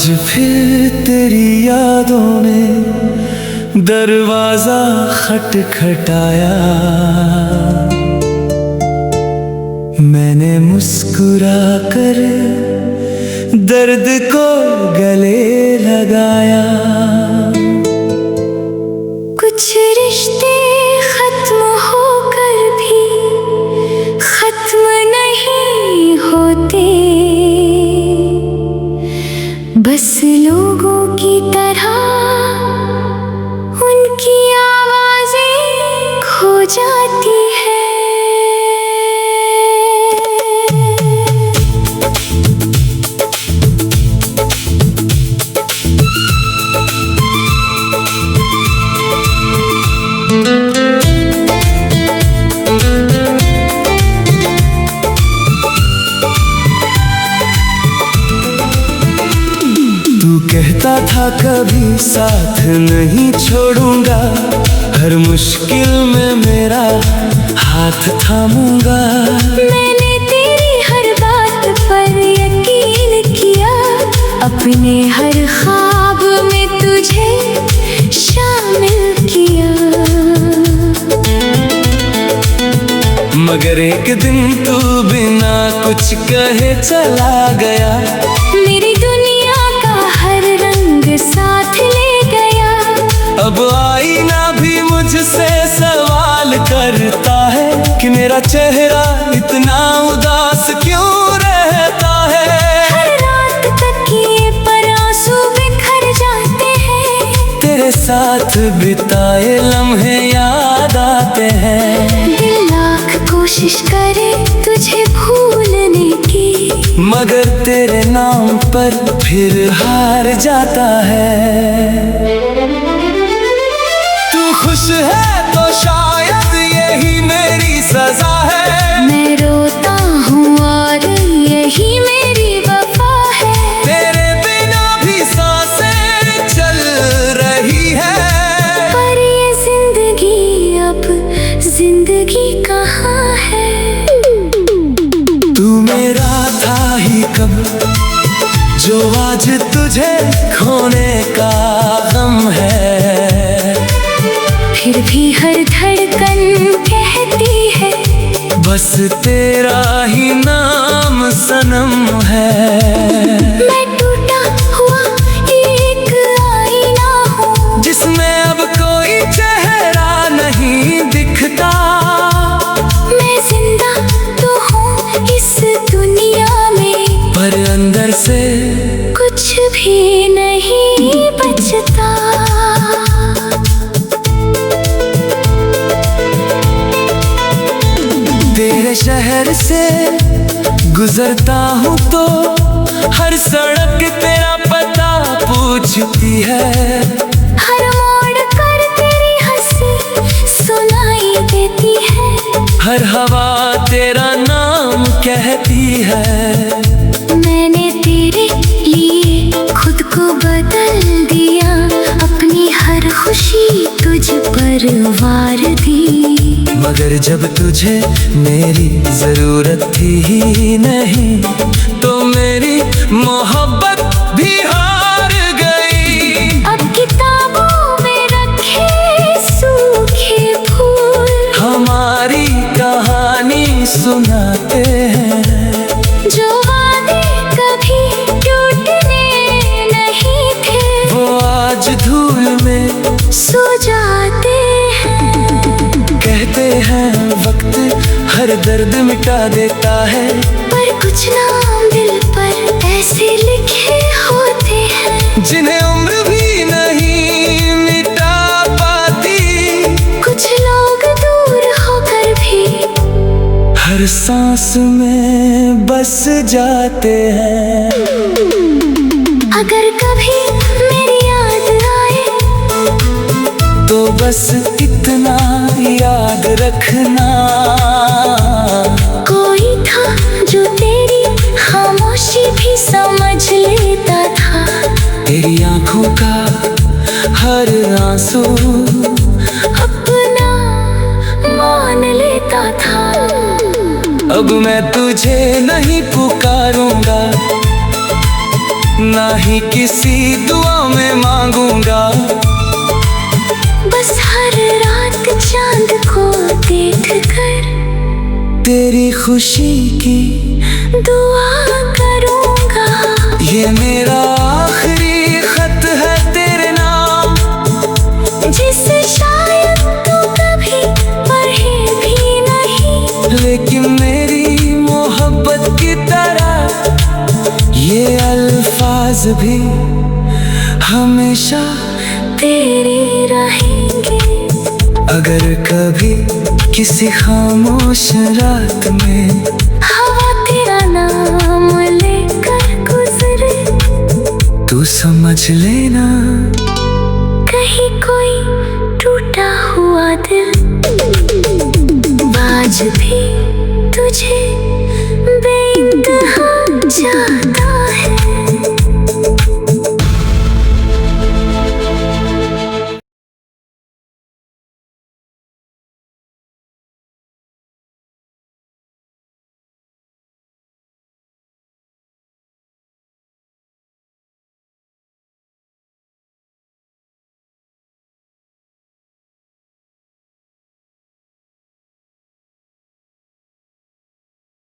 आज फिर तेरी यादों ने दरवाजा खटखटाया। मैंने मुस्कुरा कर दर्द को गले लगाया। कुछ रिश्ते खत्म होकर भी खत्म नहीं होते, बस लोगों की तरह उनकी आवाजें खो जाती है। कहता था कभी साथ नहीं छोड़ूंगा, हर मुश्किल में मेरा हाथ थामूंगा। मैंने तेरी हर बात पर यकीन किया, अपने हर ख्वाब में तुझे शामिल किया। मगर एक दिन तू बिना कुछ कहे चला गया। मेरी दुनिया साथ ले गया। अब आईना भी मुझसे सवाल करता है कि मेरा चेहरा इतना उदास क्यों रहता है। हर रात तकिए पर आंसू बिखर जाते हैं, तेरे साथ बिताए लम्हे याद आते हैं। दिल लाख कोशिश करे तुझे भूलने की, मगर तेरे नाम पर फिर हार जाता है। तू खुश है तो शायद यही मेरी सजा है। मैं रोता हूँ और यही मेरी वफा है। तेरे बिना भी सांसें चल रही है, पर ये जिंदगी अब जिंदगी कहाँ है। तू मेरा था ही कब जो आज तुझे खोने का गम है। फिर भी हर धड़कन कहती है बस तेरा ही नाम सनम है। मैं टूटा हुआ एक आईना हूँ, जिसमें अब कोई चेहरा नहीं दिखता। मैं जिंदा तो हूँ इस दुनिया में, पर अंदर से कुछ भी नहीं बचता। तेरे शहर से गुजरता हूँ तो हर सड़क तेरा पता पूछती है। हर मोड़ पर तेरी हंसी सुनाई देती है, हर हवा तेरा नाम कहती है। मैंने तेरे लिए खुद को बदल दिया, अपनी हर खुशी तुझ पर वार दी। मगर जब तुझे मेरी जरूरत थी ही नहीं, तो मेरी मोहब्बत भी हार गई। अब किताबों में रखे सूखे फूल हमारी कहानी सुनाते हैं, जो वादे कभी टूटने नहीं थे, वो आज धूल में सो जाते हैं। कहते हैं वक्त हर दर्द मिटा देता है, पर कुछ नाम दिल पर ऐसे लिखे होते हैं, जिन्हें उम्र भी नहीं मिटा पाती। कुछ लोग दूर होकर भी हर सांस में बस जाते हैं। अगर कभी मेरी याद आए तो बस इतना याद रखना, कोई था जो तेरी खामोशी भी समझ लेता था। तेरी आंखों का हर आंसू अपना मान लेता था। अब मैं तुझे नहीं पुकारूंगा, ना ही किसी दुआ में मांगूंगा। बस हर रात चांद को देख कर तेरी खुशी की दुआ करूंगा। ये मेरा आखिरी खत है तेरे नाम, जिसे शायद तू कभी पढ़े भी नहीं, लेकिन मेरी मोहब्बत की तरह ये अल्फाज भी हमेशा तेरे रहेंगे। अगर कभी किसी खामोश रात में हवा तेरा नाम लेकर गुजरे, तू समझ लेना कहीं कोई टूटा हुआ दिल बाज भी